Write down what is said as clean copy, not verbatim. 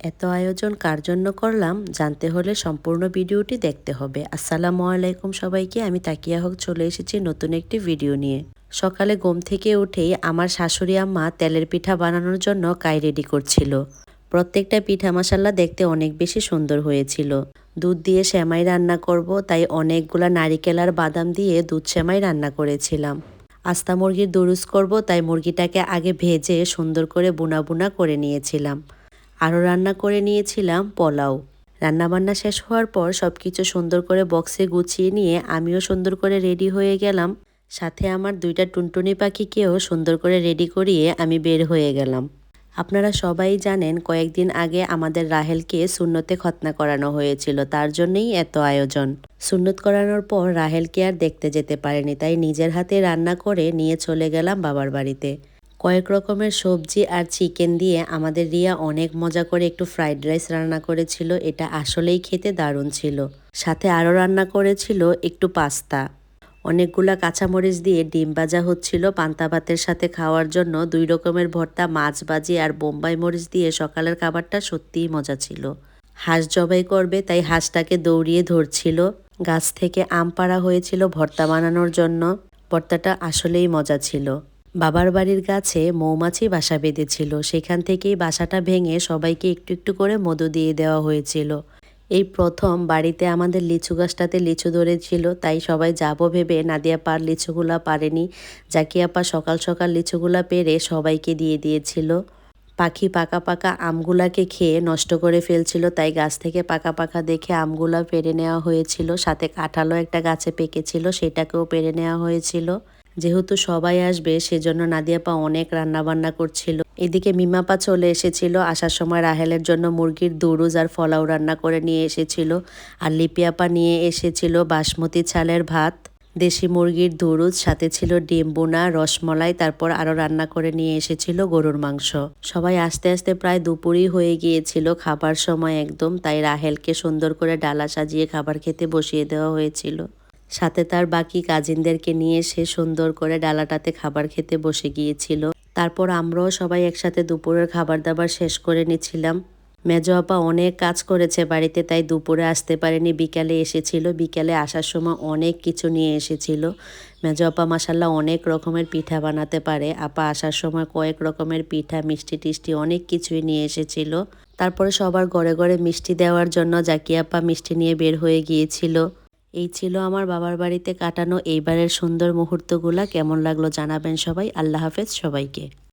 এত আয়োজন কার জন্য করলাম জানতে হলে সম্পূর্ণ ভিডিওটি দেখতে হবে। আসসালামু আলাইকুম সবাইকে, আমি তাকিয়া হক চলে এসেছি নতুন একটি ভিডিও নিয়ে। সকালে ঘুম থেকে উঠেই আমার শাশুড়ি আম্মা তেলের পিঠা বানানোর জন্য কাই রেডি করছিল। প্রত্যেকটা পিঠা মাশাল্লাহ দেখতে অনেক বেশি সুন্দর হয়েছিল। দুধ দিয়ে সেমাই রান্না করব, তাই অনেকগুলা নারিকেল আর বাদাম দিয়ে দুধ সেমাই রান্না করেছিলাম। আস্তা মুরগির দুরুস করব, তাই মুরগিটাকে আগে ভেজে সুন্দর করে বুনা বুনা করে নিয়েছিলাম। আরও রান্না করে নিয়েছিলাম পোলাও। রান্নাবান্না শেষ হওয়ার পর সব কিছু সুন্দর করে বক্সে গুছিয়ে নিয়ে আমিও সুন্দর করে রেডি হয়ে গেলাম। সাথে আমার দুইটা টুনটুনি পাখিকেও সুন্দর করে রেডি করিয়ে আমি বের হয়ে গেলাম। আপনারা সবাই জানেন কয়েকদিন আগে আমাদের রাহেলকে সুন্নতে খতনা করানো হয়েছিল, তার জন্যই এত আয়োজন। সুন্নত করানোর পর রাহেলকে আর দেখতে যেতে পারেনি, তাই নিজের হাতে রান্না করে নিয়ে চলে গেলাম বাবার বাড়িতে। কয়েক রকমের সবজি আর চিকেন দিয়ে আমাদের রিয়া অনেক মজা করে একটু ফ্রাইড রাইস রান্না করেছিল, এটা আসলেই খেতে দারুণ ছিল। সাথে আরও রান্না করেছিল একটু পাস্তা। অনেকগুলা কাঁচামরিচ দিয়ে ডিম ভাজা হচ্ছিল পান্তা ভাতের সাথে খাওয়ার জন্য। 2 রকমের ভর্তা, মাছ ভাজি আর বোম্বাই মরিচ দিয়ে সকালের খাবারটা সত্যিই মজা ছিল। হাঁস জবাই করবে, তাই হাঁসটাকে দৌড়িয়ে ধরছিল। গাছ থেকে আম পাড়া হয়েছিল ভর্তা বানানোর জন্য। ভর্তাটা আসলেই মজা ছিল। বাবার বাড়ির গাছে মৌমাছি বাসা বেঁধেছিল, সেখান থেকেই বাসাটা ভেঙে সবাইকে একটু একটু করে মধু দিয়ে দেওয়া হয়েছিল। এই প্রথম বাড়িতে আমাদের লিচু গাছটাতে লিচু ধরেছিল, তাই সবাই যাবো ভেবে নাদিয়া পার লিচুগুলা পারেনি। জাকিয়া আপা সকাল সকাল লিচুগুলা পেরে সবাইকে দিয়ে দিয়েছিল। পাখি পাকা পাকা আমগুলাকে খেয়ে নষ্ট করে ফেলছিল, তাই গাছ থেকে পাকা পাকা দেখে আমগুলা পেরে নেওয়া হয়েছিল। সাথে কাঁঠালও একটা গাছে পেকেছিল, সেটাকেও পেরে নেওয়া হয়েছিল। যেহেতু সবাই আসবে সেজন্য নাদিয়াপা অনেক রান্নাবান্না করছিল। এদিকে মিমাপা চলে এসেছিল, আসার সময় রাহেলের জন্য মুরগির দুরুজ আর ফলাও রান্না করে নিয়ে এসেছিল। আর লিপিয়াপা নিয়ে এসেছিল বাসমতি চালের ভাত, দেশি মুরগির দুরুজ, সাথে ছিল ডিম বোনা, রসমলাই, তারপর আরও রান্না করে নিয়ে এসেছিল গরুর মাংস। সবাই আস্তে আস্তে প্রায় দুপুরই হয়ে গিয়েছিল, খাবার সময় একদম, তাই রাহেলকে সুন্দর করে ডালা সাজিয়ে খাবার খেতে বসিয়ে দেওয়া হয়েছিল। সাথে তার বাকি কাজিনদেরকে নিয়ে সে সুন্দর করে ডালাটাতে খাবার খেতে বসে গিয়েছিল। তারপর আমরাও সবাই একসাথে দুপুরের খাবার দাবার শেষ করে নিচ্ছিলাম। মেজো আপা অনেক কাজ করেছে বাড়িতে, তাই দুপুরে আসতে পারেনি, বিকালে এসেছিল। বিকালে আসার সময় অনেক কিছু নিয়ে এসেছিল। মেজো আপা মাসাল্লাহ অনেক রকমের পিঠা বানাতে পারে। আপা আসার সময় কয়েক রকমের পিঠা, মিষ্টি টিষ্টি অনেক কিছুই নিয়ে এসেছিল। তারপরে সবার ঘরে ঘরে মিষ্টি দেওয়ার জন্য জাকিয়া আপা মিষ্টি নিয়ে বের হয়ে গিয়েছিল। এই ছিল আমার বাবার বাড়িতে কাটানো এইবারের সুন্দর মুহূর্তগুলা। কেমন লাগলো জানাবেন সবাই। আল্লাহ হাফেজ সবাইকে।